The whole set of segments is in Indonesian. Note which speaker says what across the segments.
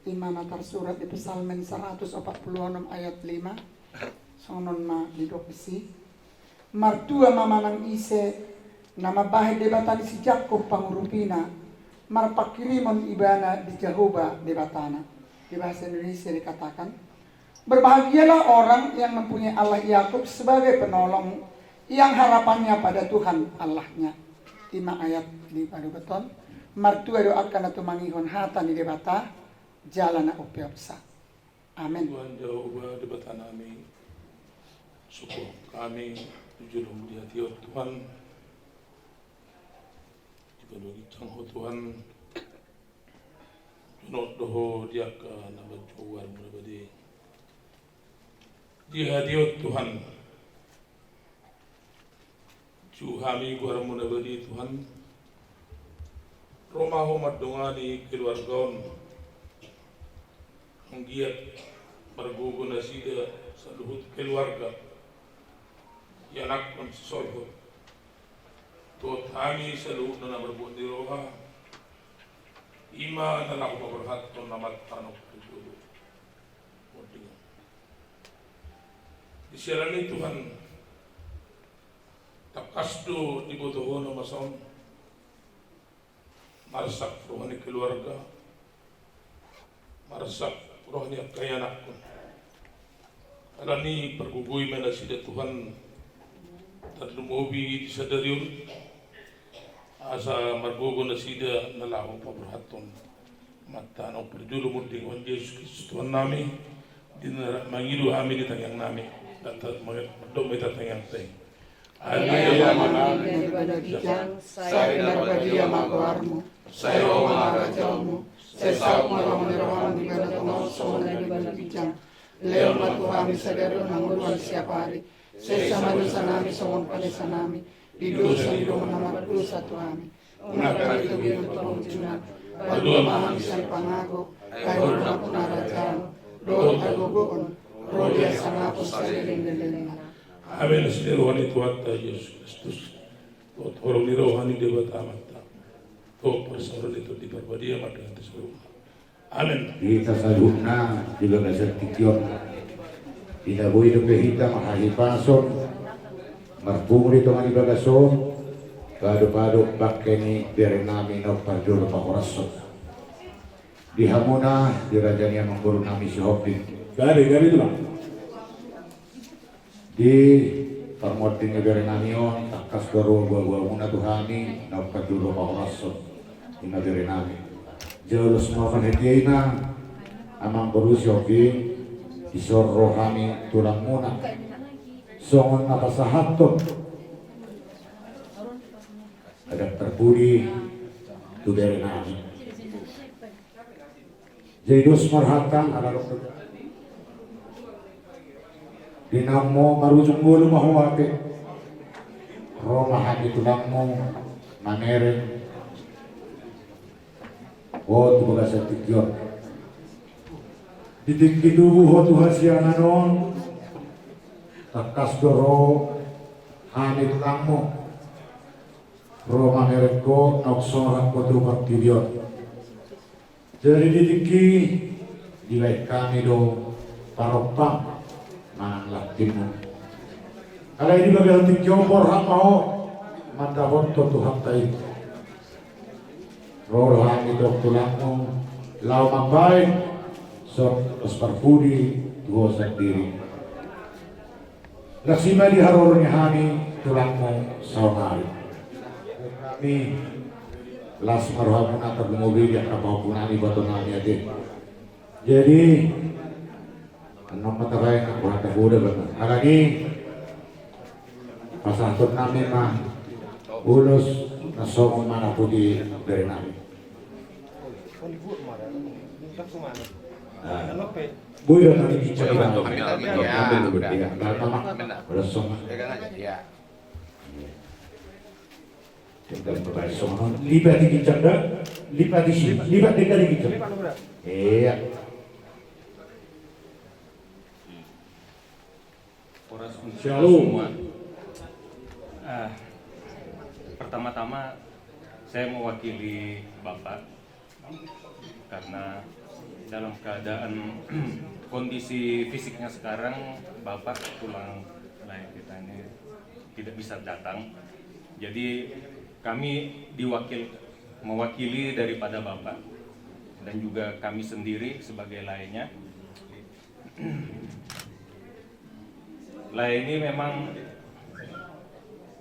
Speaker 1: Imana tersurat di Psalmen 146 ayat 5 sonon na didok besi martua mamanang ise nama bahe debatan si Jakob pangurupina marpakirimon ibana di Jehovah debatana. Di bahasa Indonesia dikatakan, berbahagialah orang yang mempunyai Allah Yakub sebagai penolong yang harapannya pada Tuhan Allahnya. 5 ayat di padu beton martua doakan atau mangihon hatan di debata jalan upiapsa. Amin.
Speaker 2: Tuhan Jehovah debatan kami, syukur kami julung di hati Tuhan, dipenuhi cangho Tuhan, junot doho dia ke nama Tuhan menabadi di hati Tuhan, juhami gua menabadi Tuhan, Roma homat dongani keluargaon menggiat berguna sida saluhut keluarga yanak kon solho to thami saluhut na berbuat di roha ima na nak berhat to namat tanok tujuh boding diserani Tuhan takasdo dibutuhon na masaon marsak rohani keluarga marsak rohnya kaya anakku. Alani pergugui mana sida Tuhan terlumubi disadariun asa margogo na sida nalahu paberhaton mata no perjulu muding wan Yesus Kristus Tuhan nami din mangilu kami di tangyang nami datat magdom ita tangyang tay.
Speaker 1: Haleluya manami daripada kijang saya daripada magawarmu saya mangarajalmu saya menyeruan di bala pengoso di bala bijang leo matu kami sadaro nanguluan siap hari saya sama dosa nami somon pada sanami di dosa di rumah nama dosa Tuhan menakar itu biru pengunjungan badua maham san pangago kayu napun arajal doa agogoon rodia sangapo saliling lelena.
Speaker 2: Amin. Rohani Tuhan Yesus Kristus orang rohani dewa tamat to persoalan itu diperbadia dengan tersebut. Amin.
Speaker 3: Kita saluhna juga dasar tikion. Tidak boleh dope kita mahahipason. Marpung dito nga ibagason. Kado-kado bakeni berenami no parjolo pakorason. Dihamuna dirajanya mengguru nami si Hopin.
Speaker 2: Gari itu lah.
Speaker 3: Di parmotin berenamion takas garo gua muna tuhani no parjolo pakorason. Ina berenami. Jauh semua panitiaina amang berusyoki isor rohani tulang muna songon napasahaton ada terbudi tu berenami jaidus marhatan ada dokter dinamo marujung bulu mahwate romahan tulangmu manere oh tu bagasa tikion ditinggi tubuh ho Tuhan siana non takas doro hani tulangmu roma mereko noksoran kotu baktidion jadi ditinggi dilai kami do paropang manang laktimu kalau ini bagian tikion borhak mau mandahon to Tuhan taik rohani dok tulangmu lau mambai sok parfudi dua sendiri laksima di harornya hani tulangmu saunari kami las marhamuna termobil yang kapapunani batonani ade jadi enam mata kaya nak buat buda banget harani pasatun nami mah ulus nasong mana pudi dari nami Boy dan nanti bicara libat di canda lipat di sini, lipat dekat gitu. Iya.
Speaker 4: Shalom semua. Pertama-tama saya mewakili Bapak karena dalam keadaan kondisi fisiknya sekarang Bapak tulang lain kita ini tidak bisa datang. Jadi kami mewakili daripada Bapak dan juga kami sendiri sebagai lainnya. Lai ini memang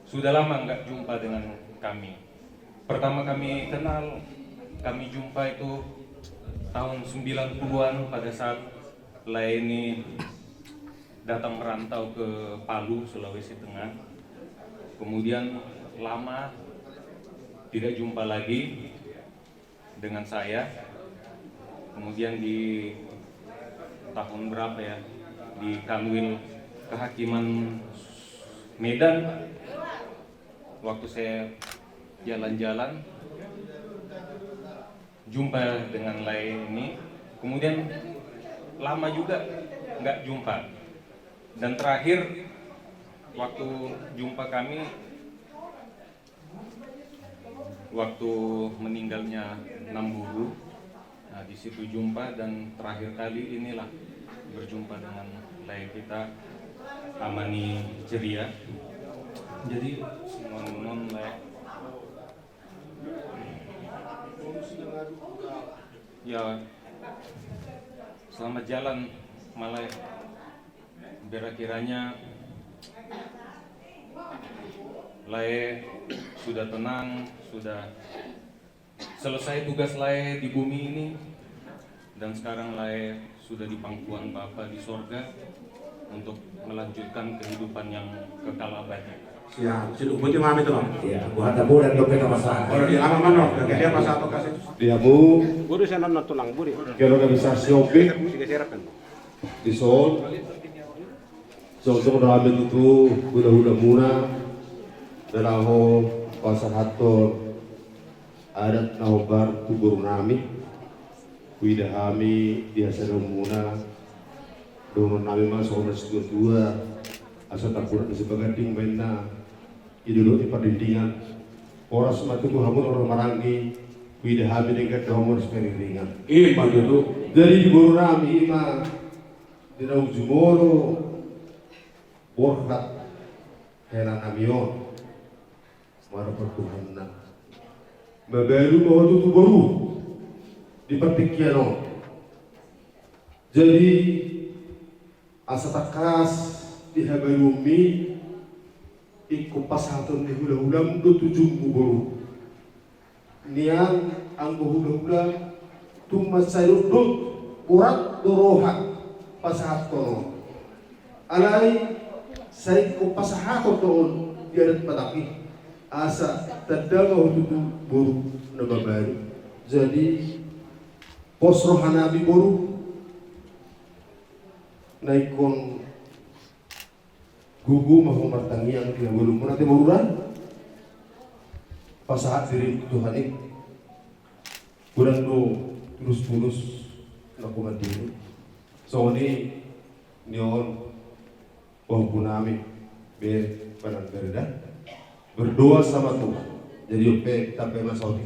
Speaker 4: sudah lama nggak jumpa dengan kami. Pertama kami kenal, kami jumpa itu tahun 90-an pada saat Lai ini datang merantau ke Palu, Sulawesi Tengah. Kemudian lama tidak jumpa lagi dengan saya. Kemudian di tahun berapa ya, di Kanwil Kehakiman Medan, waktu saya jalan-jalan jumpa dengan Lai ini, kemudian lama juga nggak jumpa, dan terakhir waktu jumpa kami waktu meninggalnya Namburu. Nah, di situ jumpa, dan terakhir kali inilah berjumpa dengan Lai kita Amani ceria. Jadi non Lai ya, selamat jalan Malai. Kira-kiranya Lai sudah tenang, sudah selesai tugas Lai di bumi ini, dan sekarang Lai sudah di pangkuan Bapa di sorga untuk melanjutkan kehidupan yang kekal abadi.
Speaker 5: Ya, situ buti mami tuh.
Speaker 3: Iya, gua ada bulan dompet sama saya.
Speaker 5: Kalau di lama mana? Dia pas satu kasih.
Speaker 6: Dia bu,
Speaker 7: Buru sana na tulang buri.
Speaker 6: ke organisasi OPIK
Speaker 7: Sige serapan.
Speaker 6: di Seoul. Seoul rame itu udah muna dalaho pasar hator adat nahobar tubur nami kuida kami biasa muna dono nami mas orang dua asal takut sebagai ting benda idul di perdindingan orang sematu tu hamun orang marangi kuida kami dengan domor seperingan
Speaker 5: Ima dulu.
Speaker 6: dari di buru nami ima di daun jumoro borkat heran amion mara pertuhanna babaru bahwa itu baru di pertikiano. Jadi asa takas di habayumi ikut pasatun di hula-hula do tujuh baru niang ang hula-hula tumas sayur do urat dorohan pasatun alai saya ko pasahato doon diadat pataki asa tadama hututu buru nababaru. Jadi pos rohanabi buru naikon gugu mahu martangi yang dia belum nanti bururan pasahat diri Tuhan ini kurang do tulus nakumat diri so ini nion walaupun kami panan berda berdoa sama Tuhan. Jadi oke sampai Mas Saudi.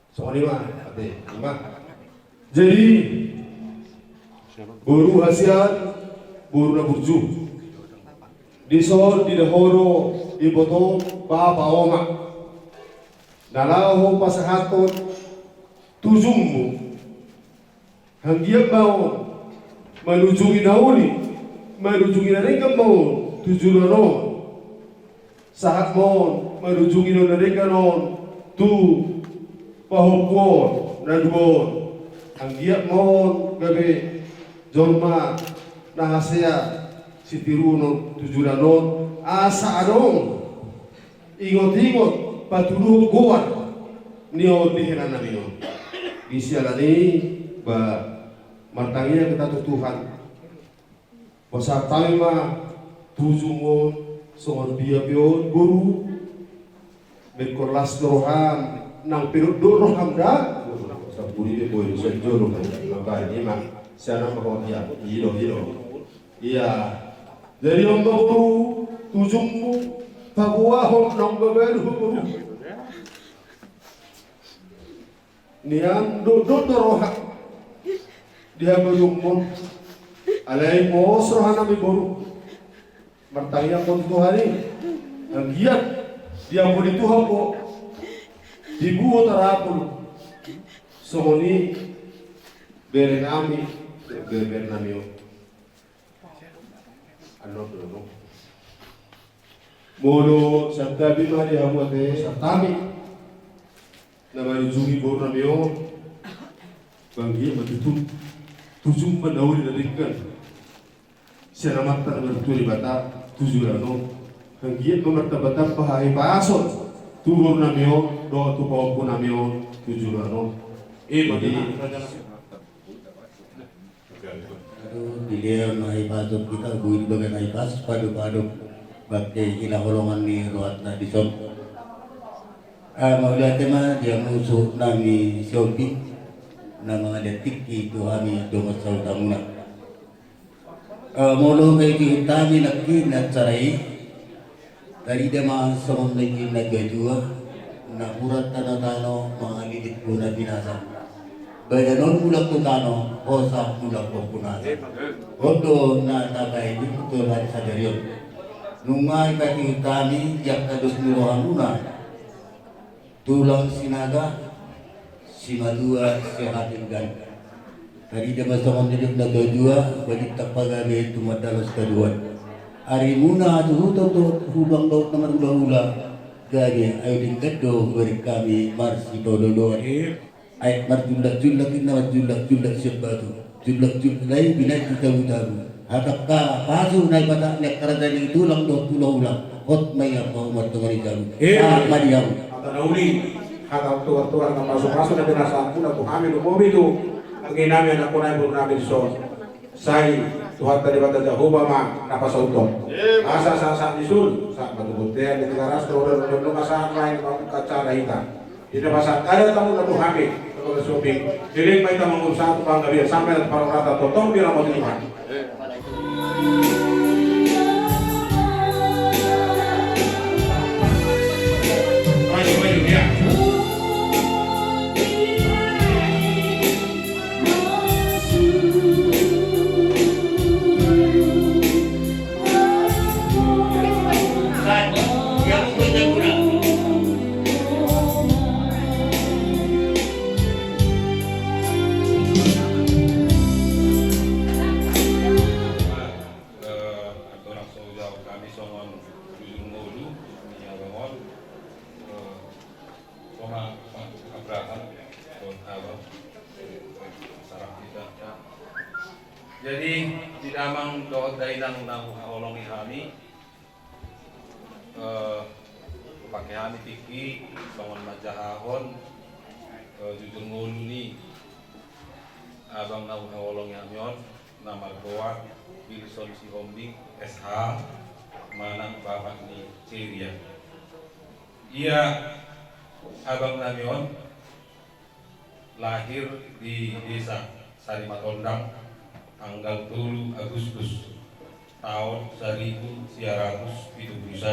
Speaker 6: Soalnya mah, jadi buru hasiat, buru na burju. Di sol di dahoro iboto papa oma. Dalaho pasahaton tujummu. Hanggiap mau menujungi nauli, menujungi nareka mau tujulano. Saat mon menujungi nareka non tu pahopon nadbon hanggiap mon gabe jorma nahasea sitiruno tujulanon asa adong ingot-ingot patuluh goan nio dihenan namino isialani ba martangia kita Tuhan pasar ma tujungon songon biya pion guru berkorlas roham nang pinuduro hamda sa budi de boy sa joro maka ini mah sana mau ya hiro iya dari yang baru tujungmu pabuahom nang baru niang do roha dia berumur alai mos rohana mi baru bertanya pun Tuhan ang giat dia mo dito po dibuo tarapon sumuni berenami bernamio ano no mono sabda bimari hamote sabtami na marujungi bornamio banggi matutu tujung menauri darikan siya naman ta berturi bata tujurano hanggiat memertabatan pahai pasot tubur namio do tu pawpu namio tujurano jadi
Speaker 7: beliau naik pasok kita buin bagai naik pas padu bakte ilah holongan ni rohat na dison mau lihat tema dia musuh nami siopi na mga detik itu kami dongot sa utamuna molo kay kitami nakina sarai dari dema somong lagi nagajua na urat tanatano mga lidit ko na binasa badanon mulak ko tano hosa mulak ko punasa oto na tagay di puto na sa daryon nungay kati kami yak kados nurohanuna tulang sinaga si madua si hatinggan dari dema somong lidit nagajua balik tapagabe tumadalos kaduan hari muna tuhuto hubang laut nomor ula gage ayo dingkado beri kami marsi dodo ayat marjulak sebatu julak lai binai kita utabu hatakka pasu naik pada nek karadani tulang do tulang ulang hot maya ko martongani jalu mariam
Speaker 5: Nauli haka tuwa na masuk na binasa kuna to kami no mobido ang ginami na kunay puro namin so sai Tuhan tadi bata Jehovah ma napasauto asa sa disul sa matubuntian di garas roda no kasa lain kacara hita di masa ada tamu na kami kalau shopping diring may tamang usaha to panggabi sampai para rata totong di ramot lima
Speaker 4: Jadi di damang doa dainang nang olongi kami pakai kami tiki songon majahahon jujur nguluni abang nang olongi hamyon nama goa Wilson si Hombing SH manang bapak ni Ceria ia abang namyon lahir di desa Sarimatondang tanggal 3 Agustus tahun 1970 13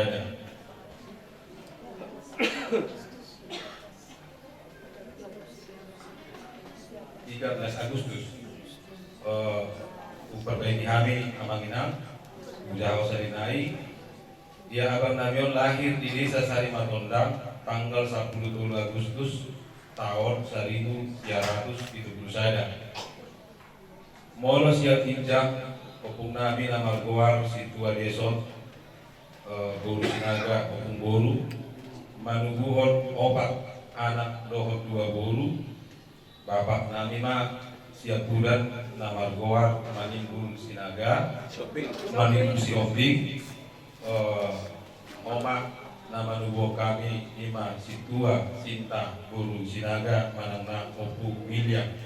Speaker 4: Agustus perbaiki kami amanginang Jawa Sarinai dia abang namyon lahir di desa Sarimatondang tanggal 10 Agustus tahun 1971 Molo siap tinjak opung nami nama goar situa deso boru sinaga opung boru manubuhon opat anak dohot 2 boru bapak nami mah siap bulan nama goar manimbul sinaga manimbul si Ombing omak nama nubuh kami lima situa cinta boru sinaga manang opung miliar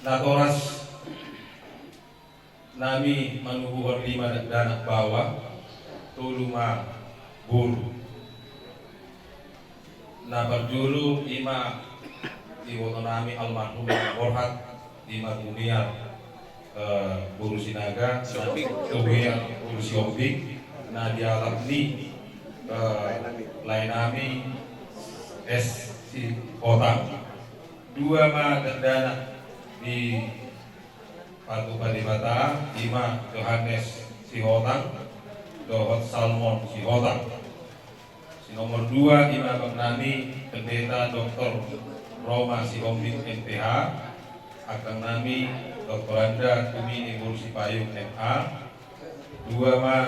Speaker 4: Natoras nami manubuhon 5 danak bawah tuluma buru
Speaker 8: na berjulu ima iwotonami almarhum Orhat ima dunia Guru Sinaga kemudian Guru Siombing na dialami lainami S si Otang dua ma dana di Patu Kalibata ima Johannes si Otang Dohot Salmon si Otang nomor 2 Ima Nami Pendeta Dr. Roma Sihombing MPH Akang Nami Dr. Anda Kumi Ibu Sipayung MA 2 Ma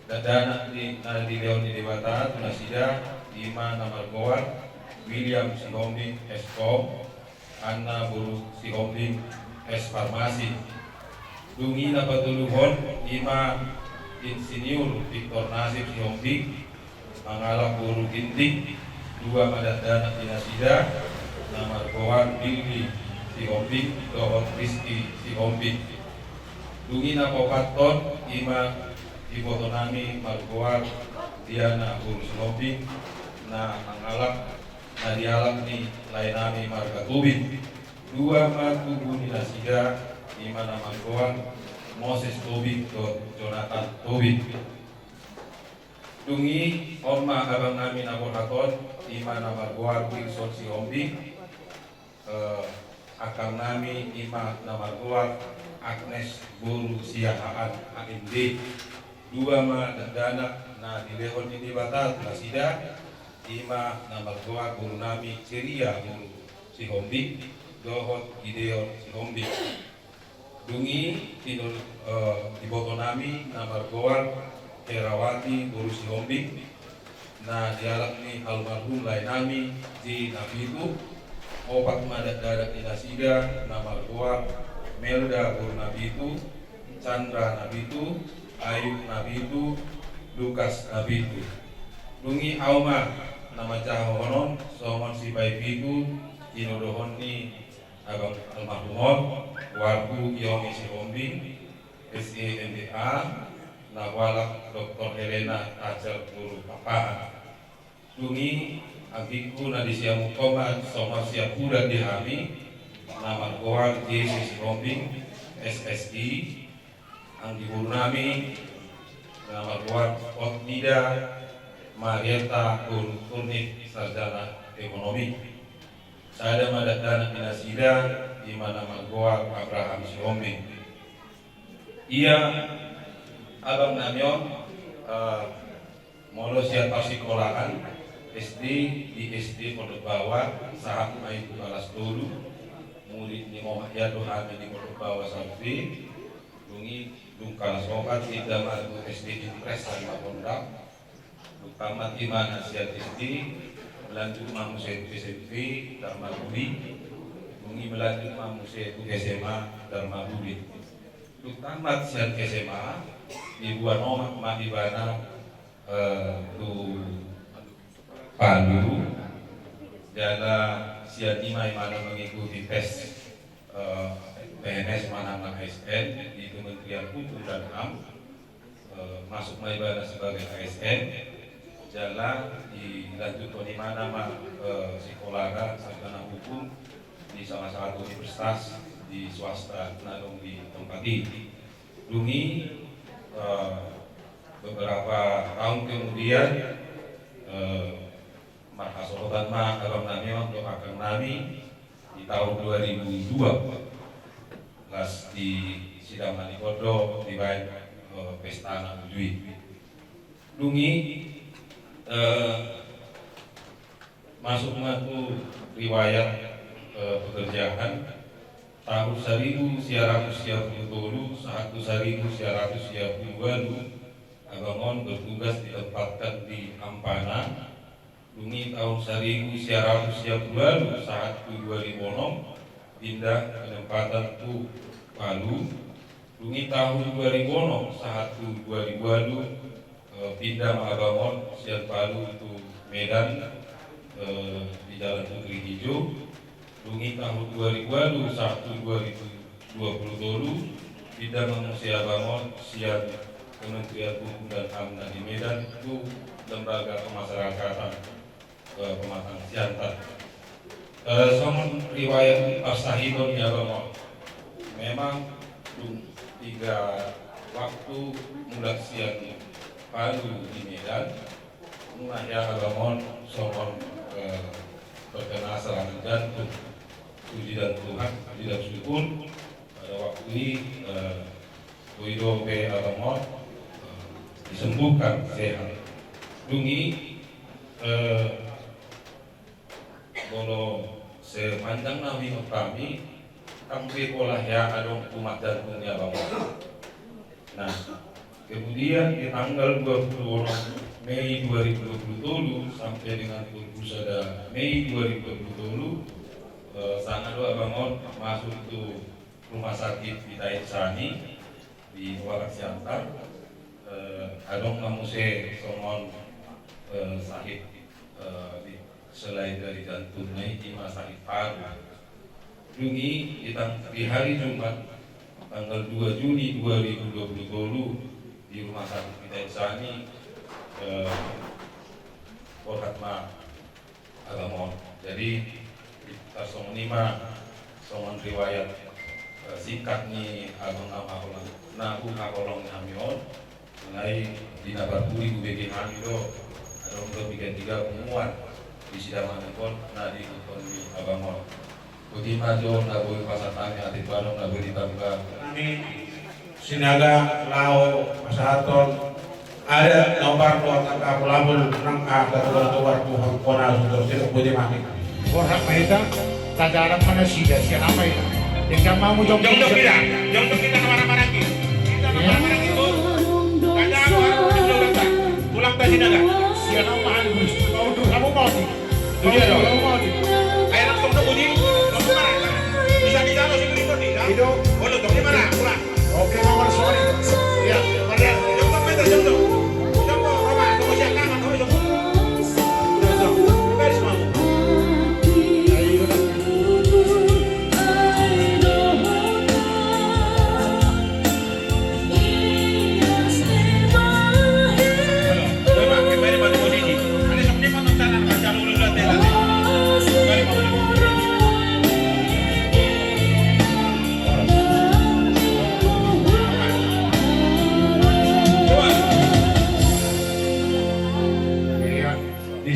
Speaker 8: Dadana di Leon di Dewata Tunasida 5 Namar Goar William Sihombing Eskom Anna Buru Sihombing S Farmasi Dungi Napatuluhon 5 Insinyur Victor Nasib Sihombing Mangalah Guru Ginting 2 Madadana Dinasida Namar Gowan Billy Sihombing Dohot Rizki Sihombing Dungi Napopaton 5 Ibotonami Margowan Diana Guru Sihombing Na Mangalah Nadialam ni Lainami Marga Tubin 2 Matubu Dinasida 5 Namar Gowan Moses Tubin Jonathan Tubin Dungi Orma Abang Nami Nabohaton 5 Namar Goar Wilson Sihombing Akang Nami 5 Namar Goar Agnes Guru Siahaan AMD 2 Ma Dana Na Dilehon ini Batal Nasida 5 Namar Goar Guru Nami Ceria Guru Sihombing Dohot Gideon Sihombing Dungi Tinul Ibotonami Namar Goar Herawati Guru Sihombing na dialak ni almarhum Lainami di Nabitu Opak Madat Dadak Dinasida Namar Goa Melda Guru Nabitu Chandra Nabitu Ayub Nabitu Lukas Nabitu Dungi Auma Nama Cahonon Somon Sipai Bitu Inodohon ni Abang almarhumon Wargu Yomi Sihombing SEMDA Nawalak Dr. Helena Ajar Guru Papa Dungi Agiku Nadisya Mukoman Somar Siapura Dihami Namar Goan Yesus Sihombing SSI Anggi Burnami Namar Goan Otnida Marieta Turnip Sarjana Ekonomi Sada Madatana Dinasida di mana Namar Goan Abraham Sihombing Ia Abang Namyon molo siap sekolahan SD di SD Pondok Bawah saat main kelas dulu murid ni Muhammad Dohan di Pondok Bawah sampai dungi kelas 4 tidak masuk SD Impres sama Pondok Lukamat di mana siap SD melanjut mamuset SMP Dharma Budi dungi melanjut mamuset SMA Dharma Budi Lukamat siap SMA Ibuan omak mahibana tu Palu jala siatima mana mengikuti tes PNS mana ASN di Kementerian Hukum dan HAM masuk mahibana sebagai ASN jala dilanjutkan di mana sekolah sarjana hukum di salah satu universitas di swasta nadong di tempat ini dungi beberapa tahun kemudian Markas Sorotan Ma Abang Nami untuk Akang Nami di tahun 2002 kelas di Sidang Manikodo di baik Pesta Anak Bujui Dungi masuk matu riwayat pekerjaan tahun 1933 saat 1932 Abangon bertugas ditempatkan di Ampana Dungi tahun 1932 saat 2006 pindah penempatan ku Palu Dungi tahun 2006 saat 2002 pindah Abangon siap Palu itu Medan di Jalan Negeri Hijau Dungi tahun 2002 saat 2020 pindah mengungsi Abangon siap Kementerian Hukum dan HAM di Medan itu lembaga kemasyarakatan pematang siantar. Somun riwayat As-Sahihun ya Bang. Memang 3 waktu mulai siang palu di Medan, mulai ya Bang somun terkena serangan jantung. Puji dan Tuhan, puji dan syukur pada waktu ini Wido P. Alamot disembuhkan sehat. Dungi kalau sepanjang nabi kami kami pola ya adong umat jantungnya Bang. Nah, kemudian di tanggal 26 Mei 2020 sampai dengan 21 Mei 2020 sangat doa bangun masuk itu rumah sakit di Taitsani di Warak Siantar. Adong namuse somon sakit selain dari jantungnya ini sakit paru. Dungi di hari Jumat tanggal 2 Juni 2020 di rumah sakit di Taitsani Korhatma Agamon. Jadi sonima songon riwayat singkat ni agung akolong hamion mulai di nabaturi ubegi hamido ada untuk bikin 3 pengumuman di sidangan pun di ekonomi abangon bagi maju nabu pasatami ati balong nabu ditambah
Speaker 5: Kami Sinaga Lao Masahaton ada nomor 2 kapulabul nang ketua Tuhan Kona untuk tidak boleh mati.
Speaker 3: Orang mereka tak ada mana sida siapa itu? Yang mau jom kita kemana-mana lagi. Kita kemana-mana itu? Kada apa pulang ke sini enggak? Siapa mau bus? Mau tuh kamu mau sih? Tuh dia dong. Mau sih. Ayo langsung ke bunyi. Langsung mana? Bisa lo sini nih. Itu. Oh lu di mana? Pulang. Oke nomor sorry. Ya, mari. Jom meter jom. Jom Roma, tunggu siang kanan, jom. Beres mau.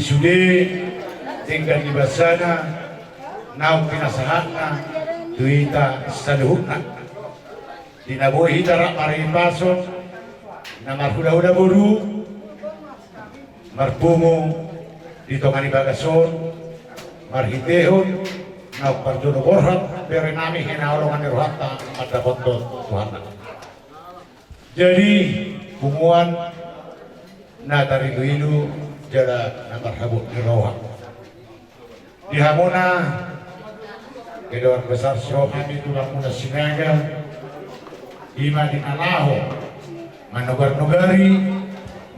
Speaker 3: Sudah tinggal di basana, nau pinasahana, tuita saduhna. Dinabuhi darak maripason, namar huda-huda buru, marpumo dito manibagason, marhitehon, nau parjono borhat, berenami hinaulungan niruhata, ada kontot Tuhan. Jadi hubungan na dari itu jala namar habuk di rawat. Di hamuna kedua besar Sohami tulang muna Sinaga, ima di Alaho, manugar-nugari,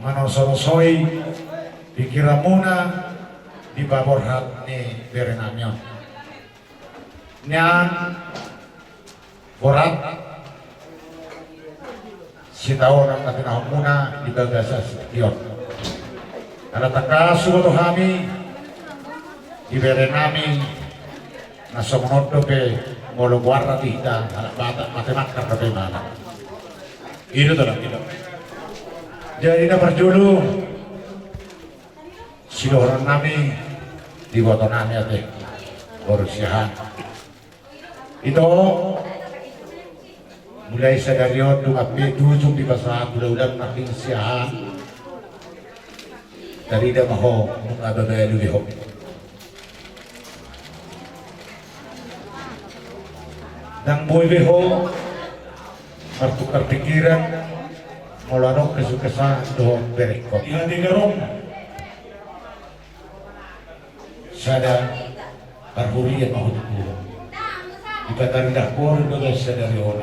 Speaker 3: manososoi, dikira muna di baborhat ni berenamyo. Nyan borat si tahun ang natinahon muna di bagasa Sion. Ada takasu to kami di berenami na sumunod pe ngolo guarda tita anak bata matematika pe mana. Itu dalam kita. Jadi na perjulu sidoran nami di boto nami ate urusihan. Itu mulai sadarion dumapi tujuh di pasar udah makin siahan dari dah maho mengababaya lebih ho. Dan boy beho bertukar pikiran melarang kesuksesan doh berikut. Yang digerong sada berhurian mahu tuh. Ibadah dapur doa sadarion.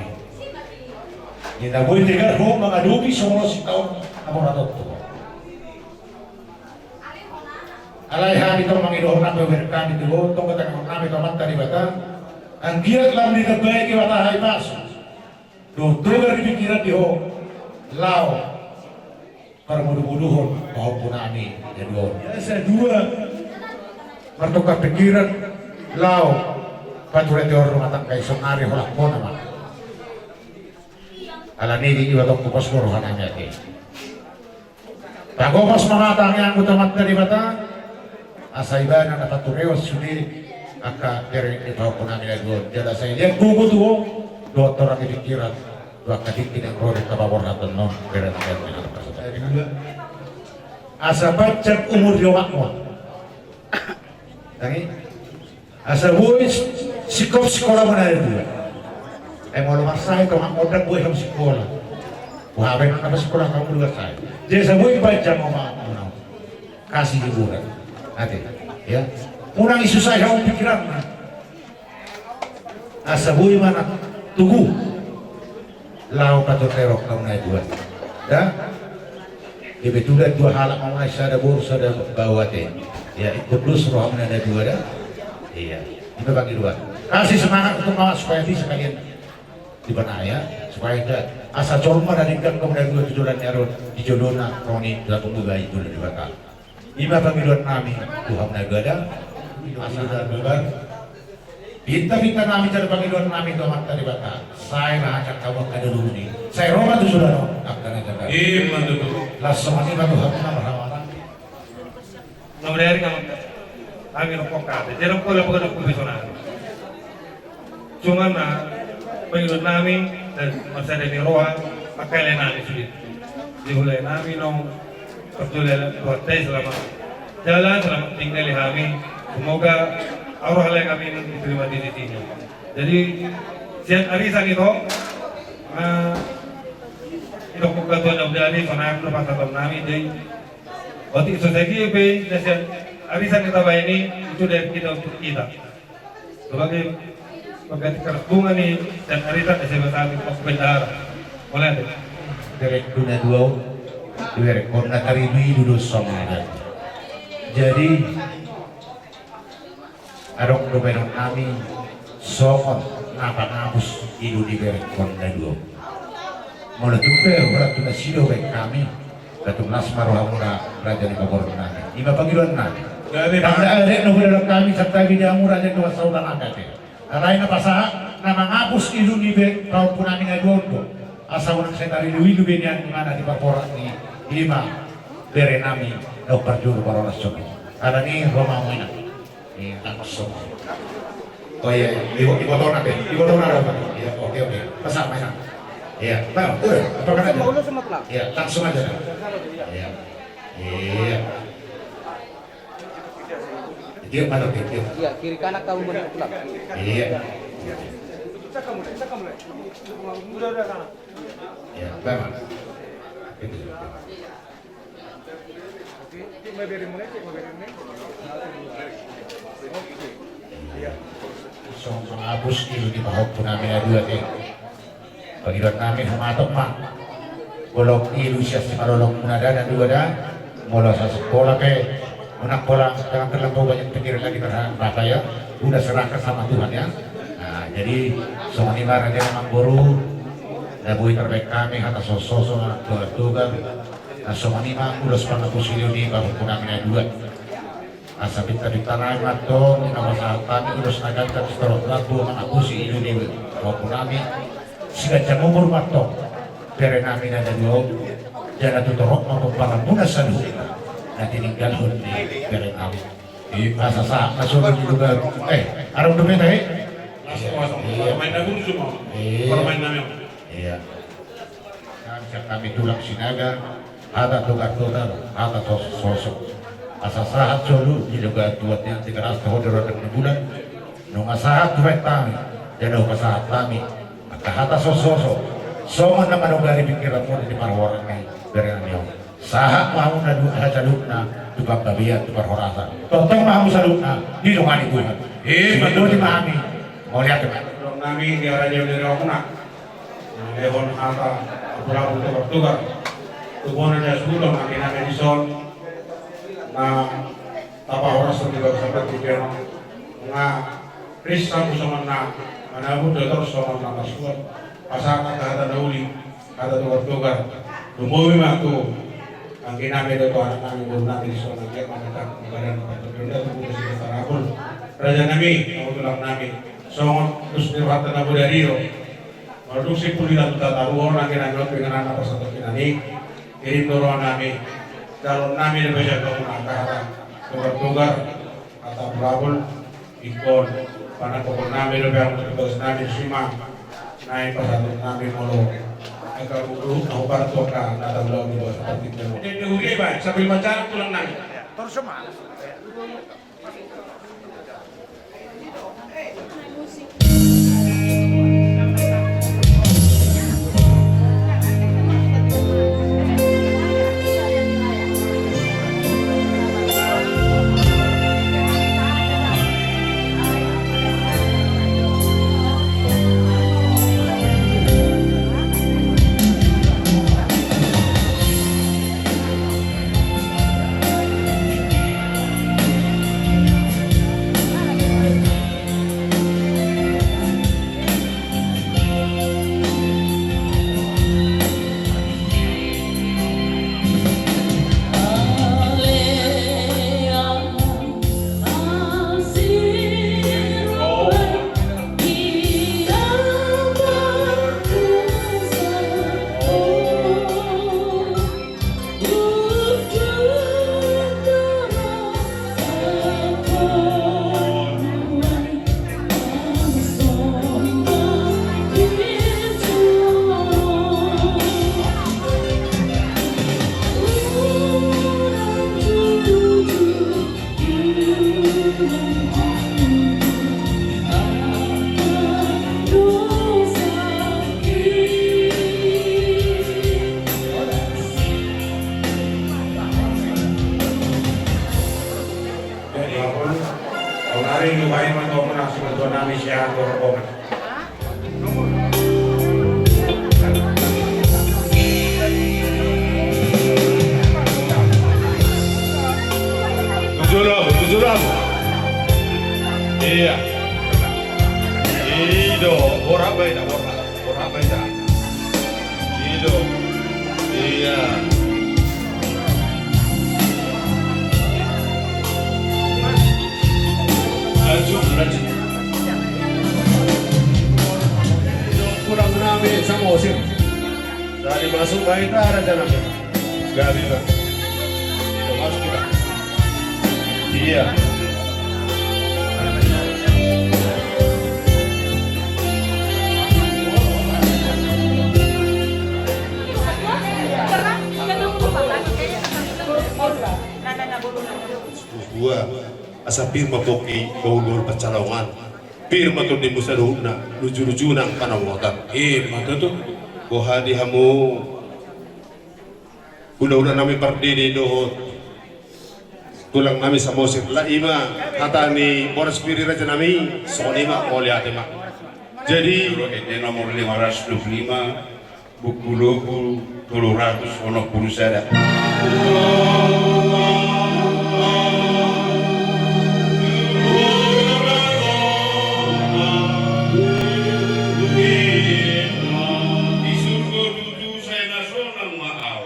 Speaker 3: Kita boleh dengar ho mengadupi semua si tahun amoratot tu. Alai hari itu mengidoh nak berberkam itu ho, tong kata kami tomat tadi bata. Anggiat lam di terbaik di bata hai pas. Dodo dari pikiran di ho, lau permudu-muduhon maupun ani kedua. Biasa dua bertukar pikiran lau paturai di rumah tangga isonari holak mo naman ala nini iwa tong kupos kuruhan ang yaki pagopos mga tangi ang utamat dari bata asa iba na napatureo suli aka dari ito po namin nagod jala sa iya gugu tuwo doktor ang ipikiran dua kadikin ang rori kababor natin no pero asa bacak umur yawak mo tangi asa buwis sikop sekolah mana itu mau luar saya kalau mau udah buih kamu sekolah wah apa yang apa sekolah kamu luar saya jadi saya buih baca mau kasih hiburan nanti ya unang isu saya kamu pikiran asa buih mana tunggu lau kata terok kamu naik dua dah ya betul dua hal mau naik sada bursa ada bawa teh ya ikut plus roh ada dua dah iya itu bagi dua kasih semangat untuk mawas supaya bisa kalian di mana ya supaya tidak asa corma dan ikan kemudian dua tujuan nyarut di jodona roni dalam pembuka itu dari bakal lima panggilan kami Tuhan negara asa dan beban bintang kami dari panggilan kami Tuhan dari bakal saya ngajak kamu ke dulu ini saya Roma tuh sudah akan ngajak
Speaker 2: Iman itu.
Speaker 3: langsung aja Tuhan nama
Speaker 9: nomor hari kamu kami rokok kade jadi rokok lepas ada profesional cuma pengikut kami dan masa dari roa pakai lena sulit dimulai kami nong perjualan hotel selama jalan selama tinggal di kami semoga Allah yang kami diterima di sini jadi siang arisan itu itu kekuatan yang dari sonak lepas atau kami jadi waktu itu saya kira dan arisan kita ini itu dari kita untuk kita sebagai pengganti keras nih dan arisan saya kami bendara boleh deh
Speaker 3: dari dunia dua dari kona karibi dulu sama ada jadi adok domenong kami somon napa ngapus idu di beri kona dua mulai tupe mulai tuna sido baik kami datuk nasmar hamuna raja di babor kami lima panggilan kami tanda ada novel kami serta bidamu raja dua saudara angkat lain apa sah nama ngapus idu di beri kau pun kami ngaduan asa orang saya dari dulu benian mana di paporan ni lima beri nami dokter juru para nasional ada ni Roma mana ni takos semua oh iya ibu tona deh ibu tona ada apa ya oke pasang mana iya tahu apa kan aja iya langsung aja iya iya dia mana dia
Speaker 10: iya kiri kanan kamu berpulang
Speaker 3: iya ya memang itu song hapus itu di bawah pun kami ada deh panggilan kami humatok mak bolok ilusia si malolong pun ada dan juga ada mulai sekolah ke anak pola jangan terlampau banyak pikiran lagi karena bapak ya udah serahkan sama Tuhan ya nah jadi semua ini raja memang guru dan bui terbaik kami atas sosok tugas nah semua ini mah udah sepanjang kusilio di bawah pun kami ada dua asa kita di tanah matong nama saat kami udah senagan kan seterot lagu mengaku si ilu di bawah pun kami sigaca umur matong dari kami ada dua jangan tutorok maupun pangamunas sanu nanti tinggal di dari kami di masa saat masuk juga arang domen
Speaker 2: Main aku semua. Permain namanya.
Speaker 3: iya kami tulang sinaga ada togar-togar ada sosok asa sahat solu juga tuatnya 300 tahun dari bulan nunga sahat tuwet kami dan nunga sahat kami maka hata sosok semua nama nunggari pikiran mo di marwaran ngay dari nanyo sahat mau na duha salukna tukang babiyan tukang horasan totong mau salukna di nunga ni Tuhan betul di kami mau lihat kan
Speaker 5: kami di raja dari Roma Lehon Hata pulang untuk tukar tubuhan ada sebelum kami nama Edison na tapa orang seperti sampai pikir na Krista bersama na manabu dokter sama na pasukan pasangan kata dauli kata tukar tukar tumuwi matu ang ginamit ito anak namin doon namin so nagyak matang badan pagkakunda tubuh sa tarapol raja nami ang tulak namin so terus nirwata na mo dariro produksi puli na tataruhon ang ginamit dengan anak sa kinani kirim doron namin kalau namin na siya kung nakahatan tugar-tugar atau berabul ikon panakopon namin na ang tugas namin sima naik pasatun namin molo agak bulu aku parto ka nataglaw ni boss patik mo ini huli ba sambil macam tulang namin terus semangat
Speaker 8: Iya. Ido, ora beda. Ido. Iya. Lanjut.
Speaker 5: kurang namin sama osim dari masuk baik ada jalan
Speaker 8: Gak bisa. Ido masuk kita. Iya.
Speaker 6: Gua asa pirma poki bawul pacalongan pirma to di musaruna luju-luju nang panawotan
Speaker 5: mata tuh
Speaker 6: ko hadi hamu udah nami pardini do tulang nami sa mosir la ima kata ni boras piri raja nami sonima oliate mak jadi
Speaker 8: Ini nomor 525 buku logo 300 ono kurusada. Di surga tuju saya nasional maaf.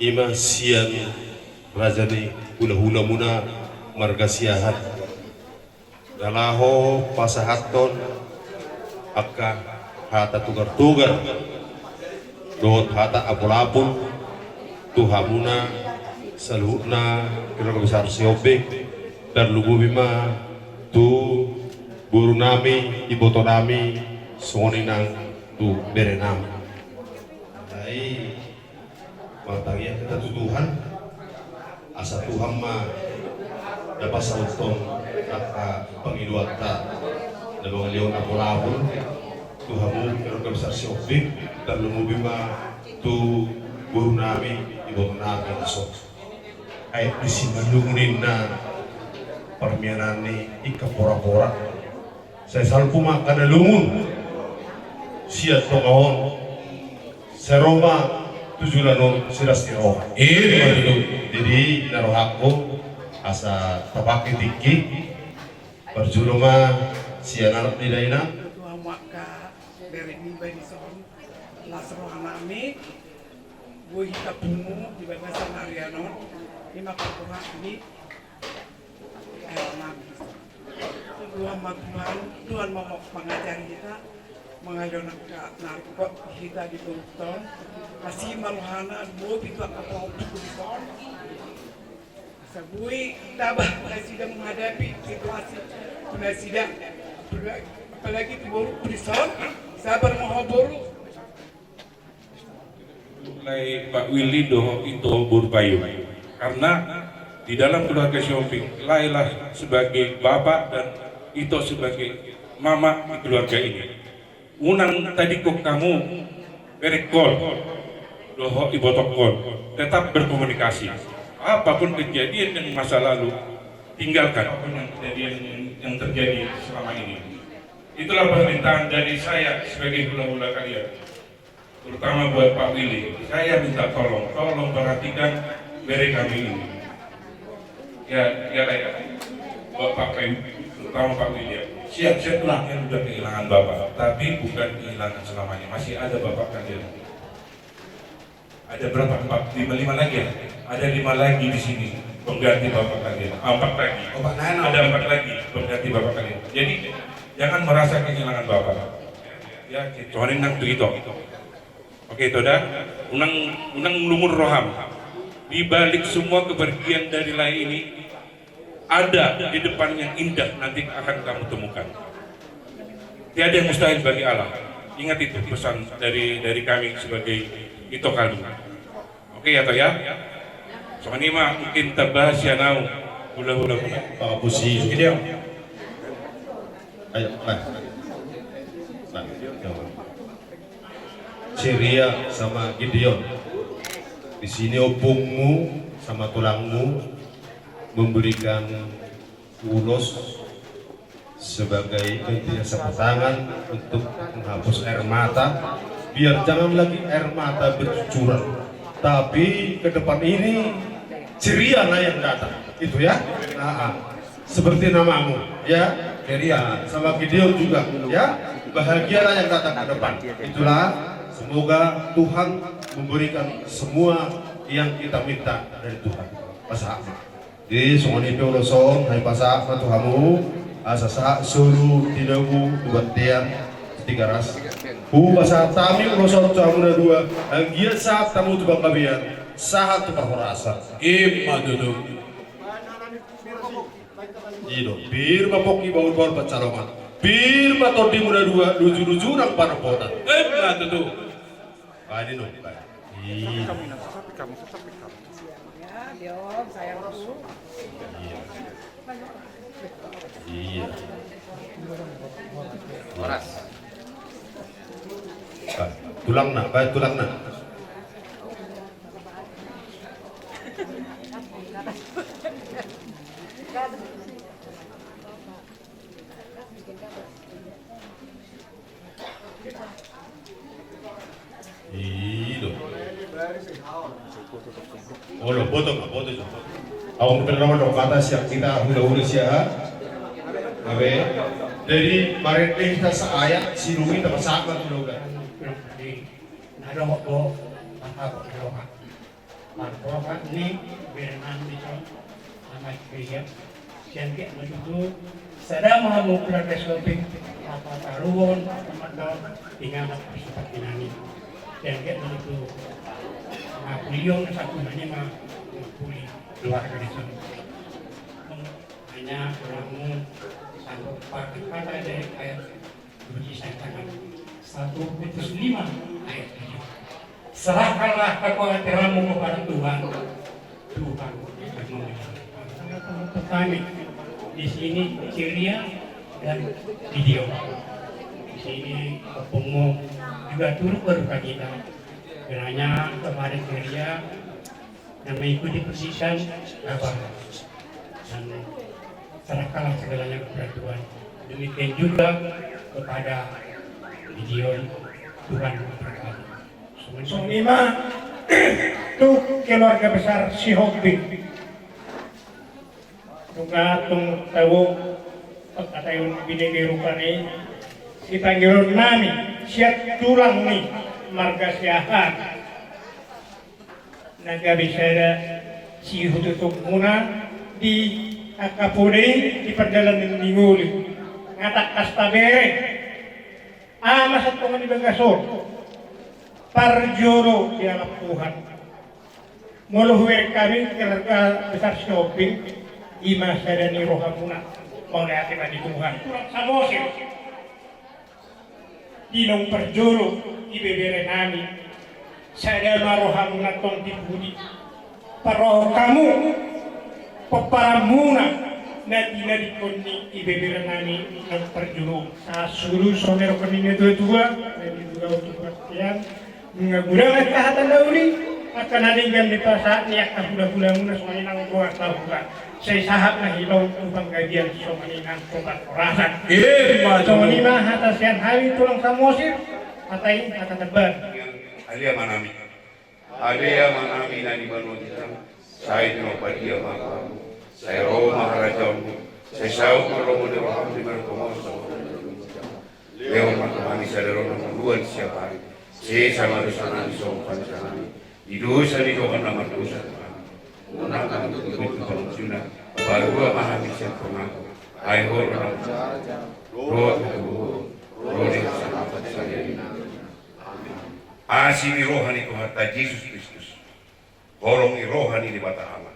Speaker 6: Ima siang rajani hula-hula muna margasiahan dalaho pasahaton akka hata tugar-tugar dohot hata apul-apul tuhamuna saluhna kira besar siobek darlugu bima tu buru nami iboto nami songinang tu bere nami ai matangnya kita Tuhan asa Tuhan mah dapat sauton kata pengiluata dan mengalion apul-apul Tuhamu kira besar siobek darlugu bima tu buru nami iboto nami so ay disimandungin na permianan ni ika pora-pora saya salpu makan lumun siat tongahon seroma tujulan siras tiro jadi naruh aku asa tapaki tiki berjuluma sianar tidak
Speaker 1: Tua maka beri mimba di son lasro hanami gue hita pumu di bawah sanariano lima perkara ini Tuhan mau mengajari kita mengajarkan narkoba kita di Bungton masih maluhana mau itu apa Bungton sebui tabah presiden menghadapi situasi presiden apalagi di Bungton sabar mau boru
Speaker 8: mulai Pak Willy doh itu Burbayu karena di dalam keluarga Siomping Lailah sebagai bapak dan Ito sebagai mama di keluarga ini unang tadi kok kamu berekol doho ibotokol tetap berkomunikasi apapun kejadian yang masa lalu tinggalkan apapun yang kejadian yang terjadi selama ini itulah permintaan dari saya sebagai hula-hula kalian terutama buat Pak Willy saya minta tolong perhatikan bere kami ini ya Bapak terutama Pak William siap-siap lah yang sudah kehilangan Bapak tapi bukan kehilangan selamanya masih ada Bapak kalian ada berapa? 5 lagi ya? Ada 5 lagi di sini pengganti Bapak kalian 4 lagi ada 4 lagi pengganti Bapak kalian jadi jangan merasa kehilangan Bapak ya kecuali nak begitu oke itu dah unang lumur roham di balik semua kepergian dari Lai ini ada di depan yang indah nanti akan kamu temukan. Tiada yang mustahil bagi Allah. Ingat itu pesan dari kami sebagai Ito Kaldu. Oke ya toh ya. Soalnya ini mah mungkin tabah sianau hula-hula
Speaker 6: Pak Pusi
Speaker 8: dia.
Speaker 6: ayo Syria sama Gideon di sini opungmu sama tulangmu memberikan ulos sebagai jasa tangan untuk menghapus air mata biar jangan lagi air mata bercucuran tapi ke depan ini ceria lah yang datang itu ya seperti namamu ya ceria sama Gideon juga ya bahagialah yang datang ke depan itulah semoga Tuhan memberikan semua yang kita minta dari Tuhan pasak di songoni peoloson hai pasak Tuhanmu asasa suruh tinagu dubantian 300 bahasa tami uloson camuna 2 anggia saat tamu tubang kabian sahat tubang horasa ima duduk ido bir mapoki baur-baur pacalongan bir matodi muda 2 luju-luju nang panapotan ima duduk ini no iya
Speaker 10: Horas.
Speaker 6: tulang nak tulang nak Iyo. Oh, lo foto. Awang pertama dong kata siap kita hula-hula siapa? Abe, dari marinting kita seayak sirumi tak sama dulu kan?
Speaker 3: Nado ko apa ko Marco ini berenang di sana sama kaya
Speaker 9: Siangke menuju sada mau keluarga shopping apa taruhon tempat daun tinggal seperti ini. Siangke menuju kuliah satu hanya mah kuliah keluarga di sana. Hanya orangmu sanggup pakai kata dari ayat bunyi saya tangan 1:5 ayat 7. Serahkanlah kekhawatiranmu kepada Tuhan. Tuhan akan memelihara kami. Di sini ceria dan video. Di sini Opomo juga turut berduka cita. Kiranya kepada ceria yang mengikuti persisan kabar dan serahkanlah segalanya kepada Tuhan. Demikian juga kepada video Tuhan berkati. Lima itu keluarga besar si Hobi. Juga tung tahu pagkatayon binigirukani si Panginoon namin siya tulang ni marga siyahan nagabisada si hututok muna di akapuning di perjalanan ninguli ngatak kastabere masat ko ni bagasor parjoro di alam Tuhan muluhuir kami keluarga besar shopping ima sada ni rohamuna mau lihatin di Tuhan samosir dinong perjoro ibebere nami sada marohamuna tong dibudi paroh kamu peparamuna na dinadikoni ibebere nami ng perjoro sa sulu somero kanina dua dan juga untuk perhatian mengagulang at kahatan dauli akan nadinggan di pasat niyak kahula-hula muna sumanin ang buwan tahuga sa isahap na hilaw upang gabian sumanin ang kumpat orasan sumanin na hatas yan hari tulang sa Mosir atay nakataban
Speaker 11: Alia manami na di Banoditan sa ito padia makamu sa Roma maharajamu sa isaw maromo de roham di Mertomos Leon matamani sa Leon ng luwan siya pari si sama dosa ni so pansanami idosa ni ko kana madosa una kan itu pangcuna baru memahami siya pengako ai ho roh sama saya asini rohani ko hatta Yesus Kristus golongi rohani di bata Allah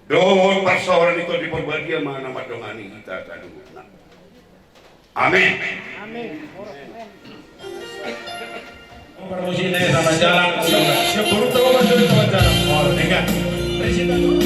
Speaker 11: doon persoalan itu di perbadia mana madongani kita kadungna amin
Speaker 9: Permisi ini sama jalan, sebelum terus dari sama jalan. Oh, dengar. Presiden.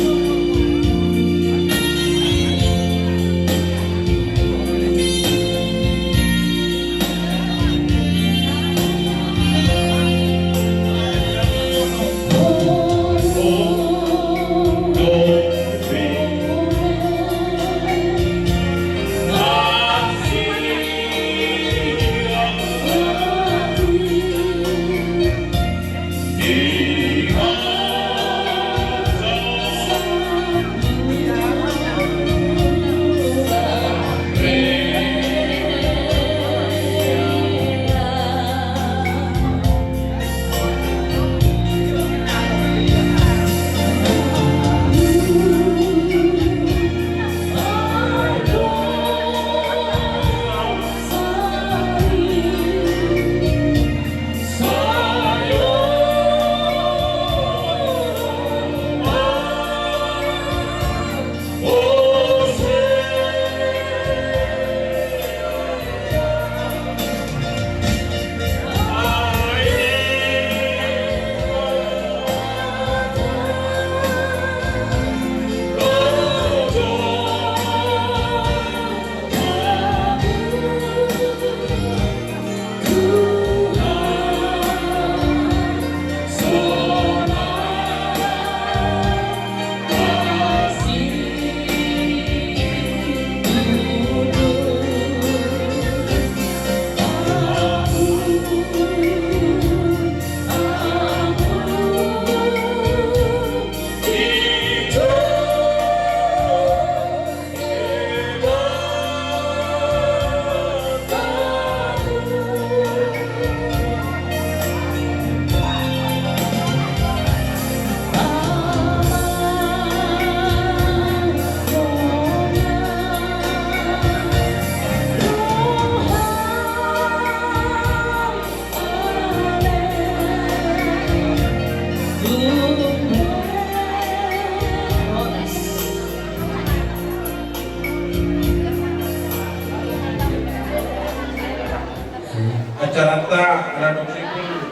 Speaker 5: Macarata anak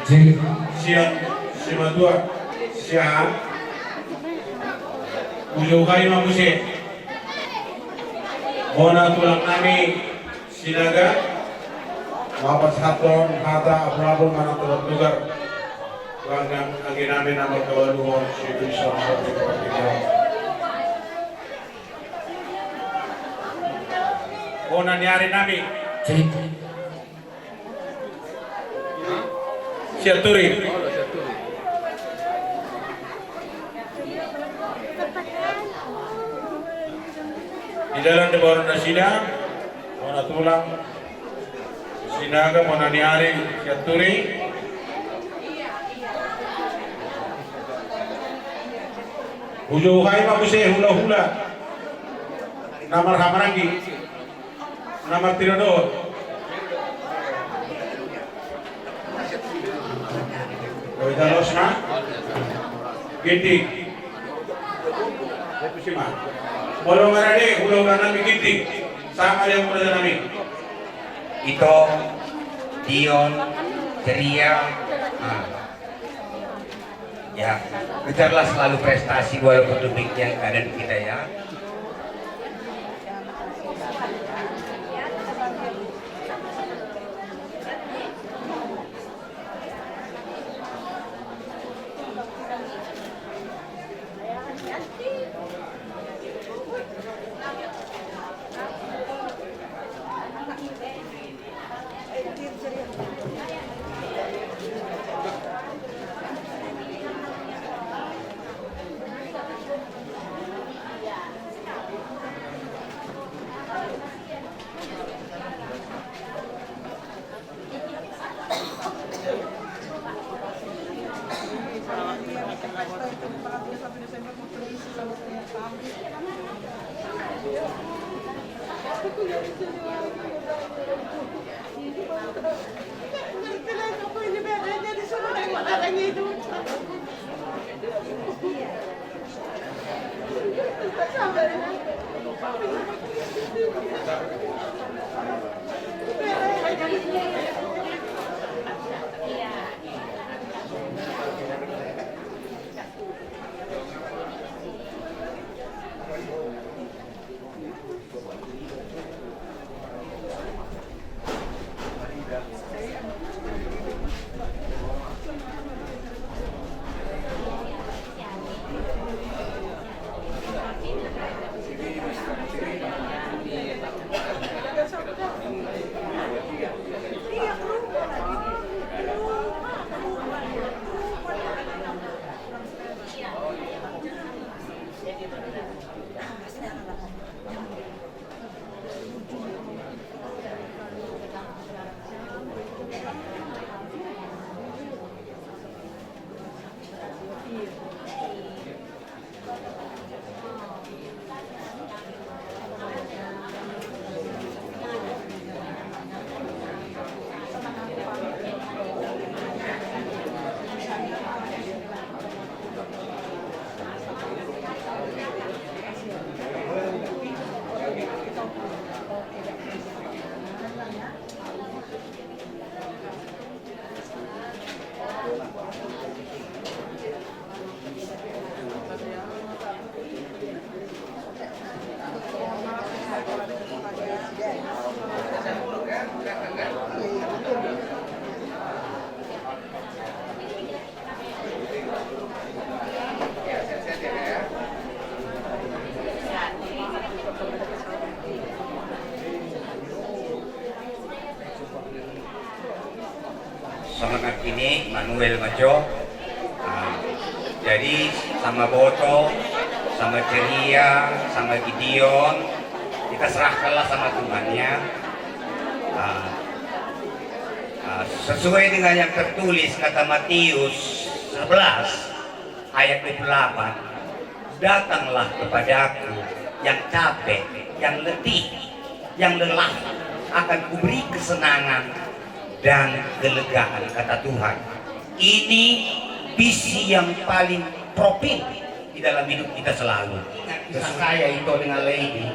Speaker 5: sipil siang simadua siang Ujaukai Mabuse Mona tulang nami Sinaga Mapas Haton Hata Prabu Manang Tugar Langgang Angin Nami Nama Kawaluhon Sipil Sama Mona Nyari Nami Siaturi di dalam di bawah nasida Mona tulang Sinaga Mona Niari Siaturi Ujaukai Mabuse hula-hula Namar Hamarangi Namar Tirador Koita Losna Ginting Kusima Bolo Marade hula-hula nami Ginting sama yang muda nami
Speaker 11: Ito, Dion, ceria. Ya, kejarlah selalu prestasi walaupun demikian keadaan kita ya. Semangat ini Manuel Majo. Jadi sama Boto, sama Ceria, sama Gideon, kita serahkanlah sama Tuhannya. Sesuai dengan yang tertulis kata Matius 11 ayat 28, datanglah kepadaku yang capek, yang letih, yang lelah, akan kuberi kesenangan dan kelegaan, kata Tuhan. Ini visi yang paling profit di dalam hidup kita selalu. Kisah saya itu dengan Lady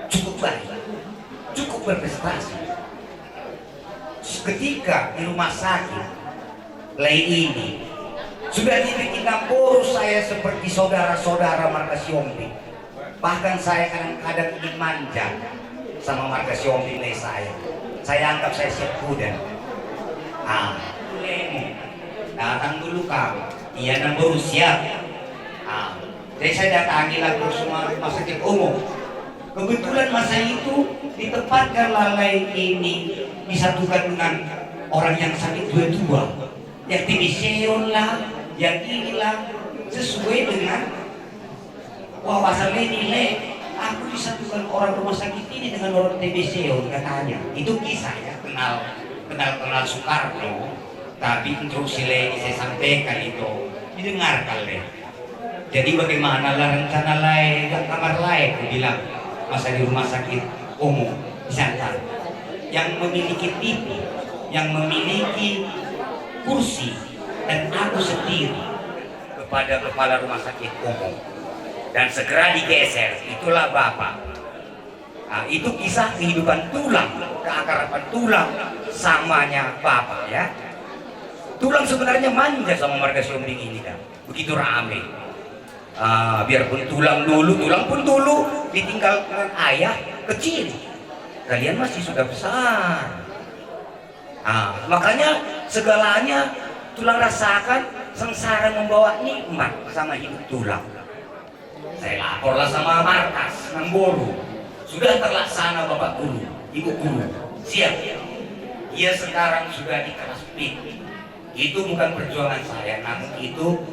Speaker 11: cukup baik, cukup berprestasi.
Speaker 12: ketika di rumah sakit Lei ini sudah dibikin Namboru saya seperti saudara-saudara Marga Siombi. Bahkan saya kadang-kadang ingin manja sama Marga Siombi Lei saya. Saya anggap saya siap kuda. Lemu, datang dulu kamu. Iya Namboru siap. Jadi saya datangi lagu semua rumah sakit umum. Kebetulan masa itu ditempatkan Lei ini disatukan dengan orang yang sakit tua-tua, yang TBC lah, yang inilah, sesuai dengan wawasan ini. Aku disatukan orang rumah sakit ini dengan orang TBC katanya. Itu kisah ya, kenal Soekarno. Tapi instruksi Lei saya sampaikan itu didengarkan Lei. Jadi bagaimanalah rencana Lei, kamar Lei, aku bilang masa di rumah sakit umum Nusantara yang memiliki TV, yang memiliki kursi, dan aku sendiri kepada kepala rumah sakit umum dan segera digeser, itulah Bapak. Itu kisah kehidupan tulang, keakraban tulang samanya Bapak ya. Tulang sebenarnya manja sama Marga Siombing ini kan, begitu rame. Biarpun tulang pun dulu ditinggal dengan ayah kecil, kalian masih sudah besar. Makanya segalanya tulang rasakan, sengsara membawa nikmat sama hidup tulang. Saya laporlah sama markas Namboru, sudah terlaksana Bapak Guru, Ibu Guru, siap. Dia sekarang sudah di kelas PIK. Itu bukan perjuangan saya, namun itu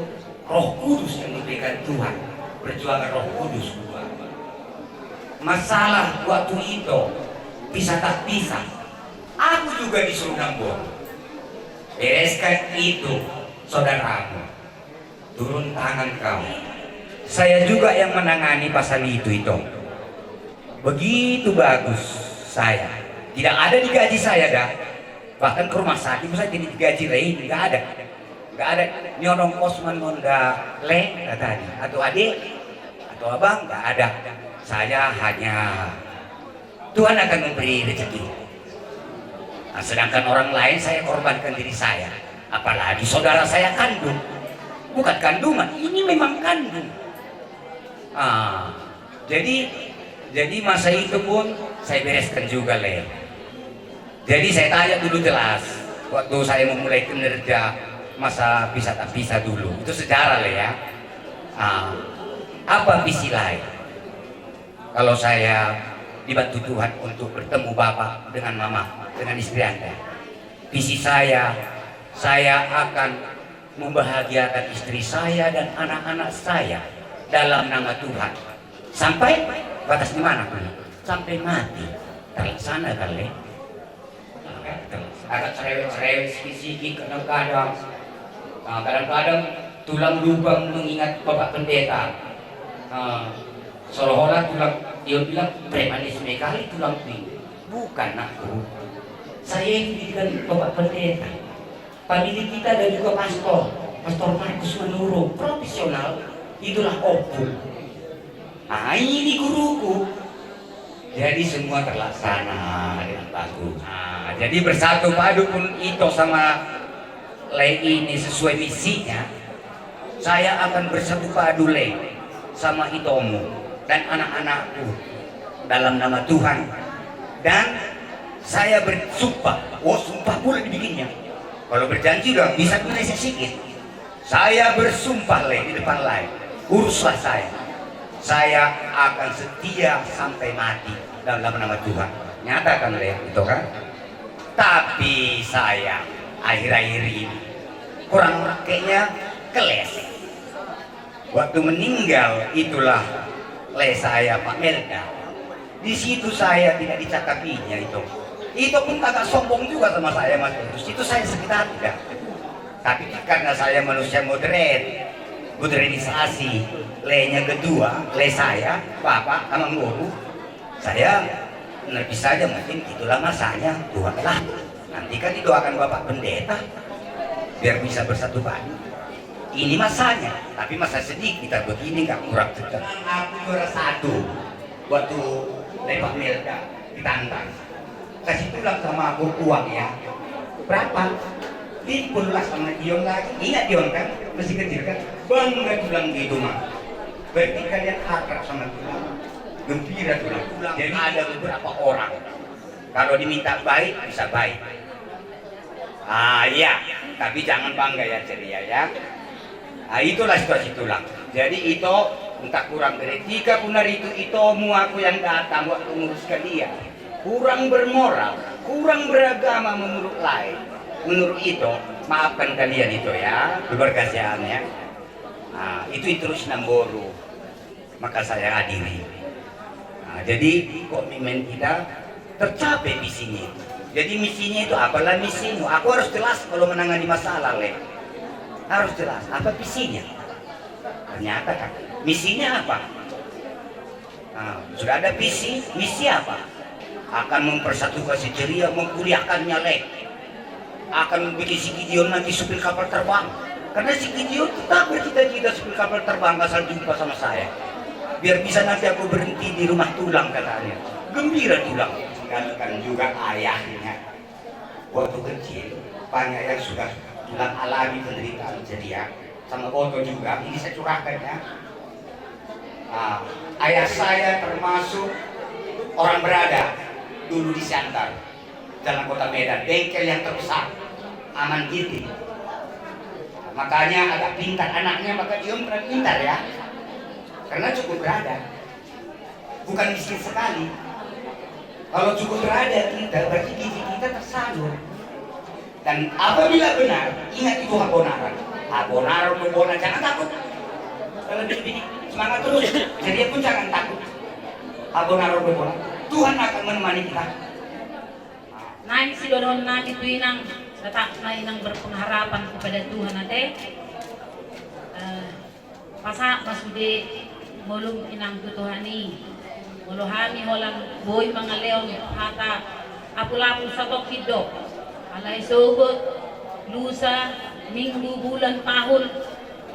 Speaker 12: Roh Kudus yang memberikan Tuhan, perjuangan Roh Kudus. Masalah waktu itu bisa tak bisa, aku juga disuruh Namboru. Bereskan itu, saudaramu, turun tangan kamu. Saya juga yang menangani pasal itu. Begitu bagus saya, tidak ada digaji saya dah. Bahkan ke rumah sakit saya jadi digaji Lei, nggak ada. Nyodong kosman monda Le katanya, atau adik atau abang, nggak ada. Saya hanya Tuhan akan memberi rezeki. Sedangkan orang lain saya korbankan diri saya, apalagi saudara saya kandung. Bukan kandungan, ini memang kandung. Jadi masa itu pun saya bereskan juga Le. Jadi saya tanya dulu jelas waktu saya memulai kinerja masa bisa tak bisa dulu, itu sejarah Le ya. Apa visi lain? Kalau saya dibantu Tuhan untuk bertemu Bapak dengan Mama, dengan istri Anda, visi saya akan membahagiakan istri saya dan anak-anak saya dalam nama Tuhan. Sampai batas di mana pun? Sampai mati. Terlaksana kali. Agak cerewet sikit kadang-kadang. Kadang-kadang tulang lubang mengingat Bapak Pendeta. Seolah-olah tulang, dia bilang premanisme kali tulang ini. Bukan aku. Saya ini didikan Bapak Pendeta. Pemilik kita dan juga Pastor Markus Manuro, profesional, itulah opung. Ini guruku. Jadi semua terlaksana dengan bagus. Jadi bersatu padu pun itu sama Lei ini sesuai misinya. Saya akan bersatu padu Lei sama Itomu dan anak-anakku dalam nama Tuhan. Dan saya bersumpah, sumpah pula dibikinnya. Kalau berjanji udah bisa meleset sedikit. Saya bersumpah Lei di depan Lei, uruslah saya. Saya akan setia sampai mati dalam nama Tuhan. Nyata kan Lei itu kan? Tapi saya akhir-akhir ini kurang kayaknya keles. Waktu meninggal itulah Lei saya Pak Melda. Di situ saya tidak dicakapinya itu. Itu pun agak sombong juga sama saya Mas Terus. Itu saya sekitar tidak. Tapi karena saya manusia modernisasi, Lei-nya kedua, Lei saya, Bapak, sama Guru, saya lebih saja mungkin itulah masanya, Tuhan lah. Nanti kan didoakan Bapak Pendeta, biar bisa bersatu padu. Ini masanya, tapi masa sedih kita begini nggak kurang cocok. Aku juara 1 waktu Lei Pak Melda ditantang. Kasih tulang sama aku uang ya. Berapa? 50 lah sama Dion lagi. Ingat Dion kan? Masih kecil kan? Bangga tulang gitu mah. Berarti kalian akrab sama tulang. Gembira tulang. Jadi ada beberapa orang. Kalau diminta baik, bisa baik. Iya. Tapi jangan bangga ya ceria ya. Itulah situasi tulang. Jadi itu entah kurang beretika pun hari itu mu aku yang datang waktu menguruskan dia. Kurang bermoral, kurang beragama menurut lain. Menurut itu, maafkan kalian itu ya, keberkasihan ya. Itu terus namboru. Maka saya hadiri. Jadi komitmen kita tercapai misinya. Jadi misinya itu apalah misimu? Aku harus jelas kalau menangani masalah, Le. Harus jelas apa visinya. Ternyata kan misinya apa? Sudah ada visi, misi apa? Akan mempersatukan si ceria, mengkuliahkannya, Le. Akan bikin si Gideon nanti supir kapal terbang. Karena si Gideon tetap bercita-cita supir kapal terbang asal jumpa sama saya. Biar bisa nanti aku berhenti di rumah tulang katanya. Gembira tulang. Kan juga ayahnya waktu kecil banyak yang sudah tulang alami penderitaan ceria. Sama foto juga, ini saya curahkan ya. Ayah saya termasuk orang berada dulu di Siantar, dalam kota Medan, bengkel yang terbesar, Aman Ginting. Makanya agak pintar anaknya, maka dia pernah pintar ya, karena cukup berada, bukan miskin sekali. Kalau cukup berada kita, berarti gizi kita tersalur. Dan apabila benar, ingat itu abonaran. Abonaran membola, jangan takut. Kalau dididik semangat terus, jadi pun jangan takut. Abonaran membola, Tuhan akan menemani kita.
Speaker 13: Nah, si donon na itu inang tetap na inang berpengharapan kepada Tuhan ate. Pasa masude molung inang tutuhani. Molohami holang boy mga leon hata apulapu sa tokido. Alay sogot, lusa, minggu, bulan, tahun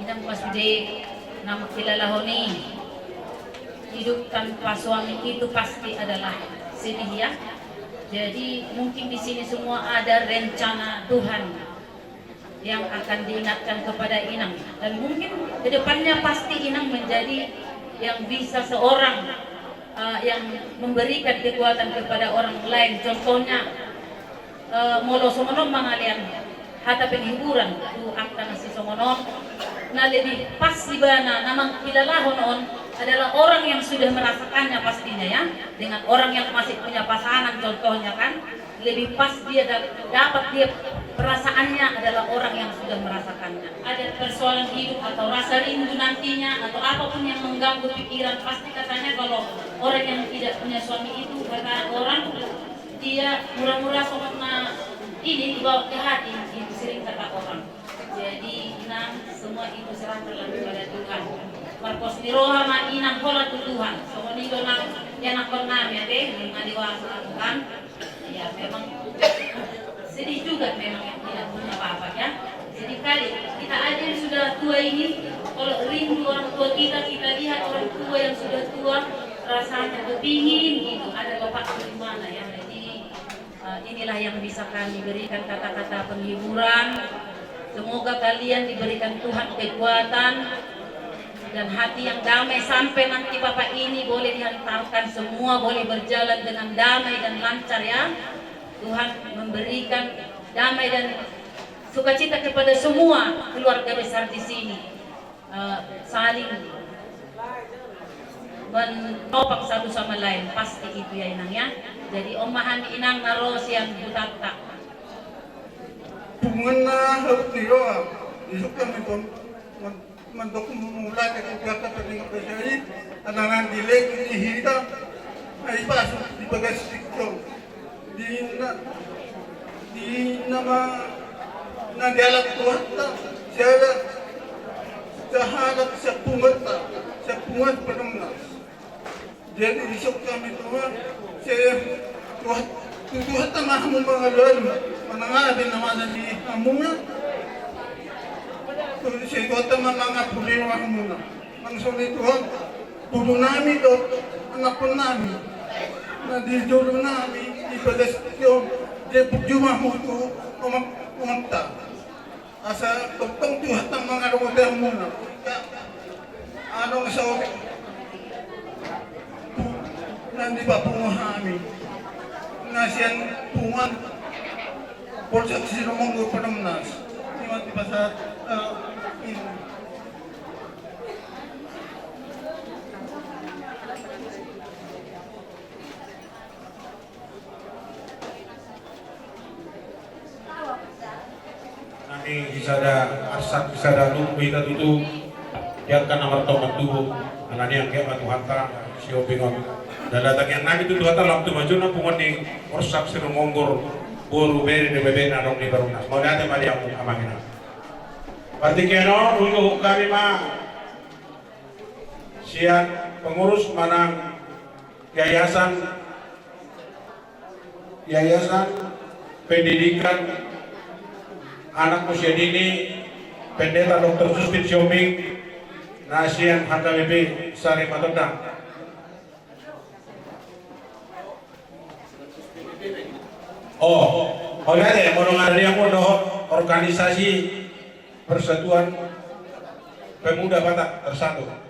Speaker 13: inang masude na magkilalahoni. Hidup tanpa suami itu pasti adalah sedih ya. Jadi mungkin di sini semua ada rencana Tuhan yang akan diingatkan kepada Inang, dan mungkin kedepannya pasti Inang menjadi yang bisa seorang yang memberikan kekuatan kepada orang lain. Contohnya molo somonon mangalian hata penghiburan tu angka nasi somonon na lebih pas di bana namang kilalahon on adalah orang yang sudah merasakannya pastinya ya, dengan orang yang masih punya pasangan contohnya kan, lebih pas dia dapat dia perasaannya adalah orang yang sudah merasakannya. Ada persoalan hidup atau rasa rindu nantinya atau apapun yang mengganggu pikiran, pasti katanya kalau orang yang tidak punya suami itu kata orang dia murah-murah sama ini dibawa ke hati, itu sering kata orang. Jadi inang semua itu serahkanlah kepada Tuhan. Marcos niroha man inang hola tu Tuhan. Semua nido nang yang nakon namin deh, lima dewasa kan. Ya memang sedih juga memang yang tidak punya apa-apa ya. Jadi kali kita aja yang sudah tua ini, kalau rindu orang tua kita lihat orang tua yang sudah tua rasanya kepingin gitu. Ada bapak di mana ya. Jadi inilah yang bisa kami berikan kata-kata penghiburan. Semoga kalian diberikan Tuhan kekuatan dan hati yang damai sampai nanti Bapak ini boleh dihantarkan semua, boleh berjalan dengan damai dan lancar ya. Tuhan memberikan damai dan sukacita kepada semua keluarga besar di sini. Saling menopang satu sama lain, pasti itu ya Inang ya. Jadi omahan Inang naros yang butata.
Speaker 14: Pungana harus niroa, isuk kami pun mandok mulai ke kata pening pesari, anak dilek ini hita, ay pasok di bagas tiktok, di nama dialog Tuhan saya jahat sa pungat penengah. Jadi isuk kami Tuhan, saya Tuhan tamah mo mga lolo, manangabin naman di amuna. Saya Tuhan tamah mga problema muna. Ang sulit Tuhan, puno namin ito, anak po namin, na di jolo namin, ipagasyon, di pugyuma mo ito, umunta. Asa tugtong tuhat ng mga rumutang muna. Anong sa nandi pa pumahami. Nasiyan pungan. Porsak sinumunggo panamnas. Siwan di pa sa
Speaker 5: Nami isada arsak isada lupi kita itu biarkan nomor tomat tubuh anani yang kayak batu hata sio bingung dan datang yang nami itu hata waktu maju na pungon di orsak siru monggor buru beri de bebe na dong di barunas mau date mali aku amangina berarti keno dulu kami mah siang pengurus manang yayasan pendidikan anak usia dini pendeta Dr. Suspit Sioming Nasian HKBP Sari Matondang. Lihat ya, mau ngadain mau organisasi Persatuan Pemuda Batak Bersatu.